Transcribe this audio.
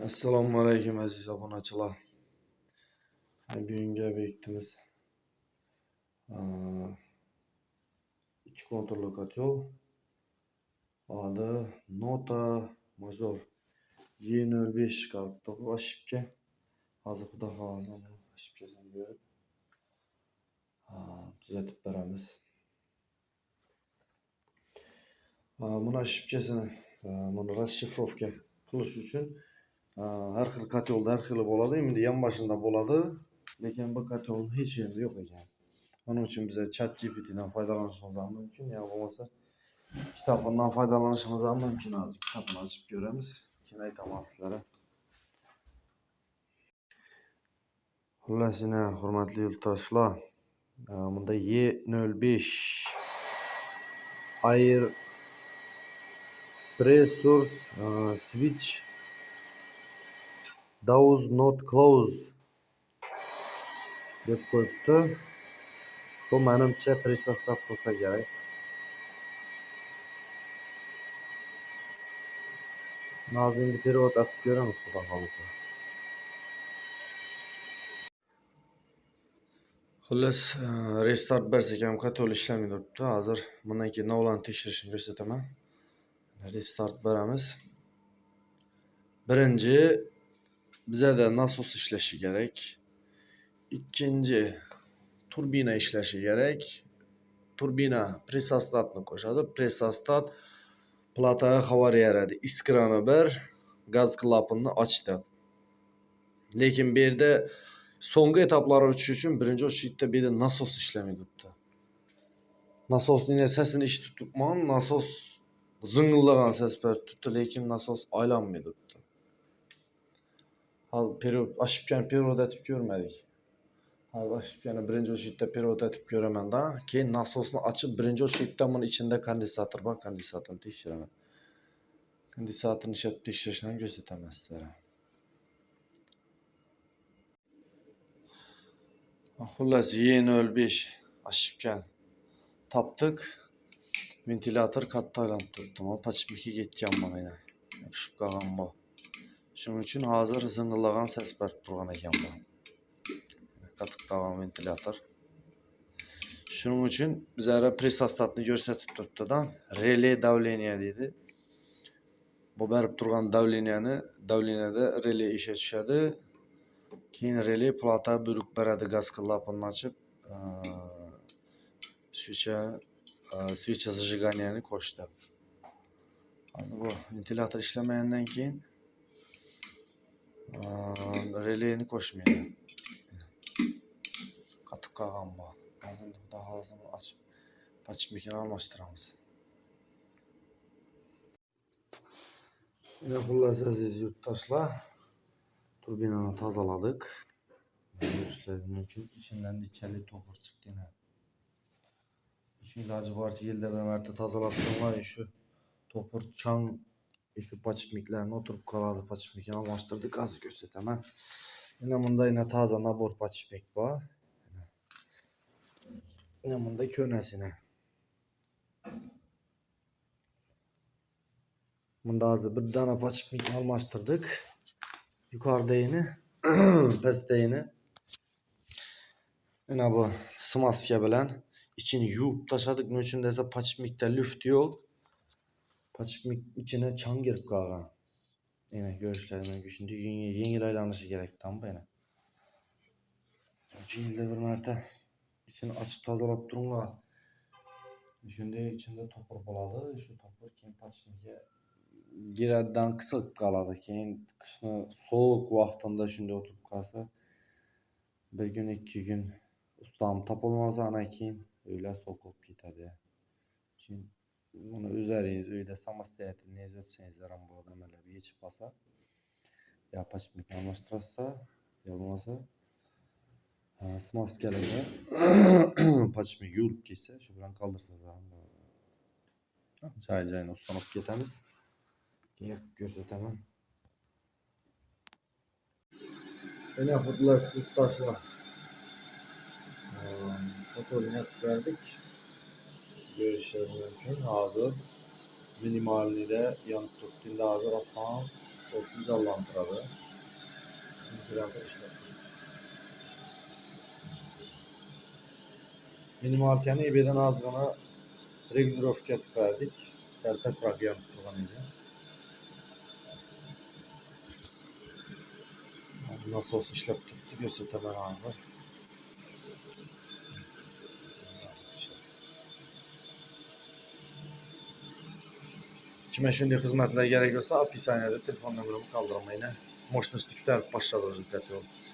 Assalomu alaykum aziz obunachilar. Bugungi obyektimiz ikki konturli kotел. Adı Nota Major E05 kalktı bu aşıpke. Hazır xudo xohlasa aşıpkasini berib tuzatib beramiz. Buni aşıpkasini buni расшифровка qilish uchun har xil kotelda har xili bo'ladi. Endi yonboshida bo'ladi, lekin bu kotelning hech yerida yo'q ekan. Onun için bize ChatGPT'den faydalanışımız mümkün. Ya olmasa kitabından faydalanışımız mümkün. Azıcık kitabını açıp göremiz. Kim aytamaz sizlere. Xullas yine hurmatli yurtdoshlar, bunda E05 Air Pressure Switch does not close deb qo'yibdi. Bu menimcha presostav bo'lsa kerak. Hozir endi perevod atib ko'ramiz xudo xolasa. Xullas, restart bersak ham kotel ishlamay turibdi. Hozir bundan keyin navlarni tekshirishni ko'rsataman. Restart beramiz. Birinchi bizada nasos ishlashi kerak. Ikkinchi turbina ishlashi kerak. Turbina presostatni qo'shadi. Presostat plataga xabar beradi. Iskrani bir, gaz klapanini ochdi. Lekin bu yerda so'nggi etaplara o'tish uchun birinchi o'chlikda bu yerda nasos ishlamay turibdi. Nasosning sesini eshitib turibman. Nasos zing'illagan ses berib turibdi, lekin nasos aylanmay turibdi. Hal aşıpkani perevod etib ko'rmadik. Hal aşıpkani birinchi o'chlikda perevod etib ko'raman-da, keyin nasosni ochib birinchi o'chlikda buni ichida kondensator bor, kondensatorni tekshiraman. Kondensatorni ishlab tekshirishni ham ko'rsataman sizlarga. Xullas E05 aşıpkan taptık. Ventilator katta aylanib turibdi. Mana pachmiki ketgan mana yana. Yopishib qolgan bu. Shuning uchun hozir zing'illagan ses berib turgan ekan bu. Qatib qolgan ventilator. Shuning uchun bizlar presostatni ko'rsatib turibdi-da. Relay давление deydi. Bu berib turgan davleniyada relay ishga tushadi. Keyin relay plataga buyruq beradi, gaz klapanini ochib, switch zажиганияni qo'shdi. Hozir bu ventilator ishlamagandan keyin relayni qo'shmaydi. Qatib qolgan bu. Hozir xudo xolasa ochib pachmikini almashtiramiz. Yine xullas aziz yurtdoshlar, turbinani tozaladik. Görüşleriniz mümkün. İçinden de içerli topur çıktı yine. Şu ilacı varsa yılda bir mərtə tazalattım var. Şu topur çan, şu paçmiklerini oturup kaladı. Paçmikini almıştırdık. Az gösteremem. Yine bunda yine taze nabor paçmik var. Yine bunda könesine. Bunda hazır bir tane paçmik almıştırdık. Yukarıda yine, peste yine. Yine bu smaska bilen içini yuvup taşadık. Bunun için de ise paçmikte lüft yok. Paçmik içine çan girip kalgan. Yine görüşlerden güçünde yengil aylanışı gerek tam bu yine. Çünkü yılda bir mərtə içini açıp tazalap durumlar. Şimdi içinde topur buladı. Şu topur keyin paçmik'e girədən kısık kaladı. Keyin kışını soğuk vaxtında şimdi oturup kalsa bir gün iki gün ustam tapılmasa ana keyin öyle sokup gitadi. Şimdi bunu üzeriyiz öyle samostoятельно ötseniz yaram bu adam öyle bir geçip basa ya paçmik almıştırsa ya olmasa smas gelince paçmik yürüp gitse şu bilen kaldırsa zaten cayına ustanıp getemiz. Yakıp gösteremem. Yine xullas yurtdoshlar, fotoğrafını yapıp verdik. Görüşleriniz mümkün. Hazır minimalini de yanıp tuttuğunda hazır aslan Çok güzellantıradı. Ventilatör işletiyor. Minimalkəni ebedən azğına regulirovka verdik. Sərbəst radiyan tutulan idi. Nasıl olsa işləb tutdu, göstərmən hazır. Kime şimdi hizmetler gerekiyorsa описаниеdə telefon nömrəmi kaldırmayın. Moşnost yüklər başladı özü qəti oldu.